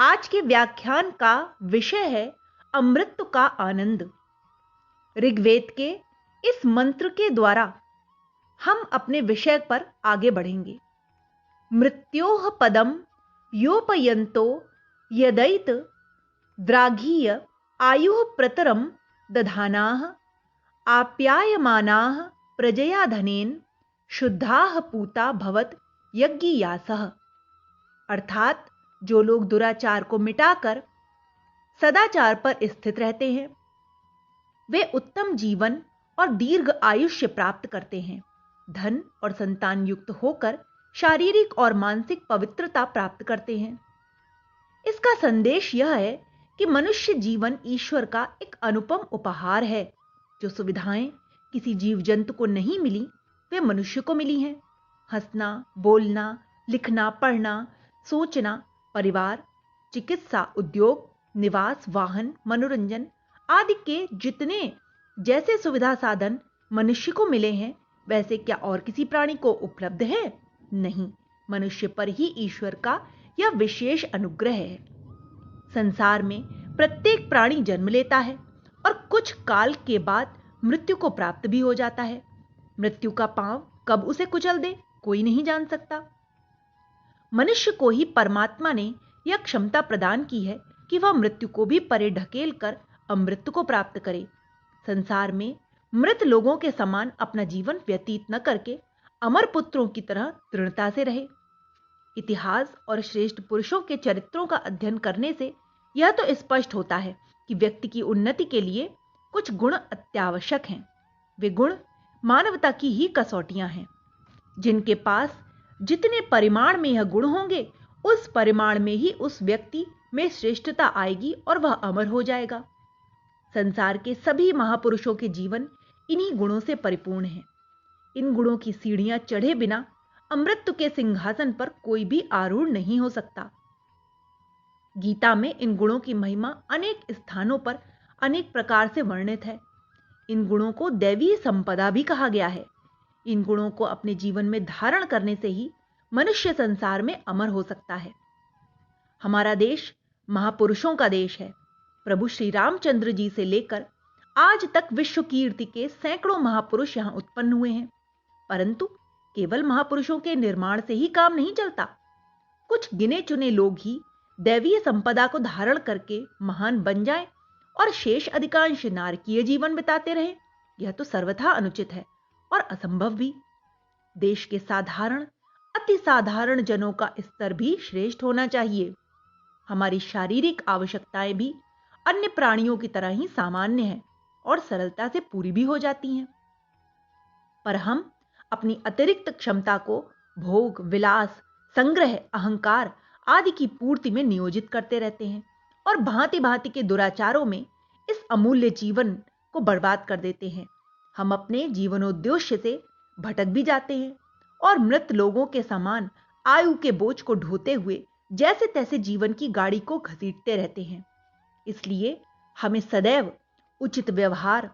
आज के व्याख्यान का विषय है अमृत का आनंद। ऋग्वेद के इस मंत्र के द्वारा हम अपने विषय पर आगे बढ़ेंगे। मृत्योः पदम योपयन्तो यदैत द्राघीय आयुः प्रतरम दधानाः आप्यायमानाः प्रजया धनेन शुद्धाः पूता भवत यज्ञियासः। अर्थात जो लोग दुराचार को मिटाकर सदाचार पर स्थित रहते हैं वे उत्तम जीवन और दीर्घ आयुष्य प्राप्त करते हैं। धन और संतान युक्त होकर शारीरिक और मानसिक पवित्रता प्राप्त करते हैं। इसका संदेश यह है कि मनुष्य जीवन ईश्वर का एक अनुपम उपहार है। जो सुविधाएं किसी जीव जंतु को नहीं मिली वे मनुष्य को मिली हैं। हंसना, बोलना, लिखना, पढ़ना, सोचना, परिवार, चिकित्सा, उद्योग, निवास, वाहन, मनोरंजन आदि के जितने जैसे सुविधा साधन मनुष्य को मिले हैं वैसे क्या और किसी प्राणी को उपलब्ध है? नहीं, मनुष्य पर ही ईश्वर का यह विशेष अनुग्रह है। संसार में प्रत्येक प्राणी जन्म लेता है और कुछ काल के बाद मृत्यु को प्राप्त भी हो जाता है। मृत्यु का पांव कब उसे कुचल दे कोई नहीं जान सकता। मनुष्य को ही परमात्मा ने यह क्षमता प्रदान की है कि वह मृत्यु को भी परे ढकेल कर अमृत को प्राप्त करे। संसार में मृत लोगों के समान अपना जीवन व्यतीत न करके अमर पुत्रों की तरह दृढ़ता से रहे। इतिहास और श्रेष्ठ पुरुषों के चरित्रों का अध्ययन करने से यह तो स्पष्ट होता है कि व्यक्ति की उन्नति के लिए कुछ गुण अत्यावश्यक हैं। वे गुण मानवता की ही कसौटियां हैं। जिनके पास जितने परिमाण में यह गुण होंगे उस परिमाण में ही उस व्यक्ति में श्रेष्ठता आएगी और वह अमर हो जाएगा। संसार के सभी महापुरुषों के जीवन इन्हीं गुणों से परिपूर्ण है। इन गुणों की सीढ़ियां चढ़े बिना अमृत के सिंहासन पर कोई भी आरूढ़ नहीं हो सकता। गीता में इन गुणों की महिमा अनेक स्थानों पर अनेक प्रकार से वर्णित है। इन गुणों को दैवीय संपदा भी कहा गया है। इन गुणों को अपने जीवन में धारण करने से ही मनुष्य संसार में अमर हो सकता है। हमारा देश महापुरुषों का देश है। प्रभु श्री रामचंद्र जी से लेकर आज तक विश्व कीर्ति के सैकड़ों महापुरुष यहां उत्पन्न हुए हैं। परंतु केवल महापुरुषों के निर्माण से ही काम नहीं चलता। कुछ गिने चुने लोग ही दैवीय संपदा को धारण करके महान बन जाएं और शेष अधिकांश नारकीय जीवन बिताते रहे, यह तो सर्वथा अनुचित है और असंभव भी। देश के साधारण अति साधारण जनों का स्तर भी श्रेष्ठ होना चाहिए। हमारी शारीरिक आवश्यकताएं भी अन्य प्राणियों की तरह ही सामान्य हैं और सरलता से पूरी भी हो जाती हैं। पर हम अपनी अतिरिक्त क्षमता को भोग, विलास, संग्रह, अहंकार आदि की पूर्ति में नियोजित करते रहते हैं और भांति भांति के दुराचारों में इस अमूल्य जीवन को बर्बाद कर देते हैं। हम अपने जीवनोद्देश्य से भटक भी जाते हैं और मृत लोगों के समान आयु के बोझ को ढोते हुए जैसे तैसे जीवन की गाड़ी को घसीटते रहते हैं। इसलिए हमें सदैव उचित व्यवहार,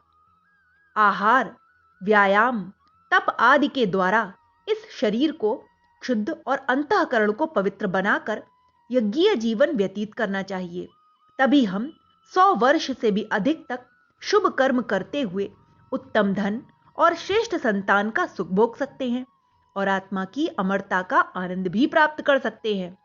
आहार, व्यायाम, तप आदि के द्वारा इस शरीर को शुद्ध और अंतःकरण को पवित्र बनाकर यज्ञीय जीवन व्यतीत करना चाहिए। तभी हम 100 वर्ष से भी अधिक तक शुभ कर्म करते हुए उत्तम धन और श्रेष्ठ संतान का सुख भोग सकते हैं और आत्मा की अमरता का आनंद भी प्राप्त कर सकते हैं।